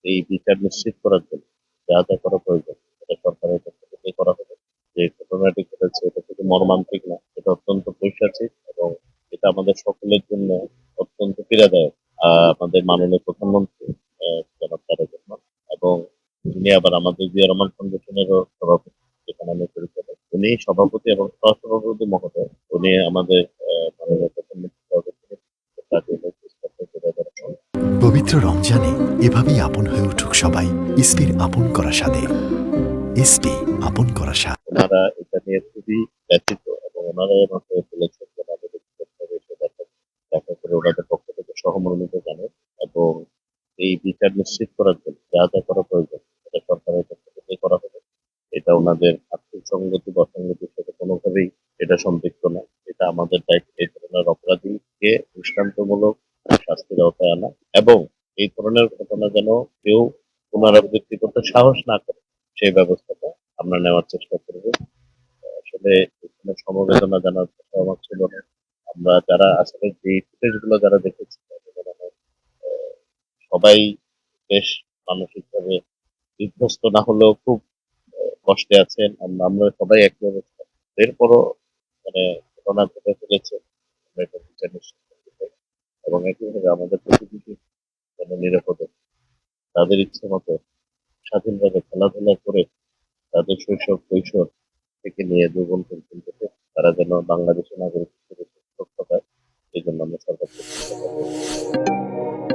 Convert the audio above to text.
এই বিচার নিশ্চিত করার জন্য যা যা করা প্রয়োজন সেটা সরকারের পক্ষ থেকে করা হবে। যে ঘটনাটি ঘটেছে এটা শুধু মর্মান্তিক না, এটা অত্যন্ত পৈশাচিক এবং এটা আমাদের সকলের জন্য অত্যন্ত পীড়াদায়ক। আমাদের মাননীয় প্রধানমন্ত্রী জনাব তারেক রহমান এবং যিনি আবার আমাদের জিয়া রহমান ফাউন্ডেশনেরও সভাপতি, যেখানে আমি পরিচয় পাই। উনি সভাপতি এবং সহসভাপতি মহোদয়, উনি আমাদের মাননীয় প্রধানমন্ত্রী সভাপতি জাতীয় নেতৃত্ব তুলে ধরেছেন। পবিত্র রমজানে এভাবেই আপন হয়ে উঠুক সবাই ইসপির আপন করা স্বাদে। ইসপি আপন করা স্বাদ। ওনারা এটা নিয়ে খুবই ব্যথিত এবং ওনারা আমাকে বলেছেন যে আমাদের ব্যক্তিগতভাবে এসে দেখা করে ওনাদের পক্ষ থেকে সহমর্মিতা জানায় এবং এই বিচার নিশ্চিত করার জন্য যা যা করা প্রয়োজন সেটা সরকারের পক্ষ থেকে করা হবে। এটা ওনাদের আর্থিক সংগতি বা অসঙ্গতির সাথে কোনোভাবেই এটা সম্পৃক্ত না। এটা আমাদের দায়িত্ব এই ধরনের অপরাধীকে দৃষ্টান্তমূলক শাস্তির আওতায় আনা এবং এই ধরনের ঘটনা যেন কেউ পুনরাবৃত্তি করতে সাহস না করে সেই ব্যবস্থাটা আমরা নেওয়ার চেষ্টা করব। আসলে এখানে সমবেদনা জানার কথা আমার ছিল না। আমরা যারা আসলে যে ফুটেজ গুলো যারা দেখেছি তাদের মনে হয়, সবাই বেশ মানসিকভাবে বিধ্বস্ত না হলেও খুব কষ্টে আছেন। আমরা সবাই একই অবস্থা। এরপরও মানে ঘটনা ঘটে ফেলেছে, আমরা এটা বিচার নিশ্চিত করতে চাই এবং একইভাবে আমাদের প্রতিনিধি যেন নিরাপদে তাদের ইচ্ছে মতো স্বাধীনভাবে খেলাধুলা করে তাদের শৈশব কৈশোর থেকে নিয়ে যৌবন পর্যন্ত তারা যেন বাংলাদেশের নাগরিক হিসেবে সুরক্ষা পায়, এই জন্য আমরা সরকারকে ধন্যবাদ জানাই।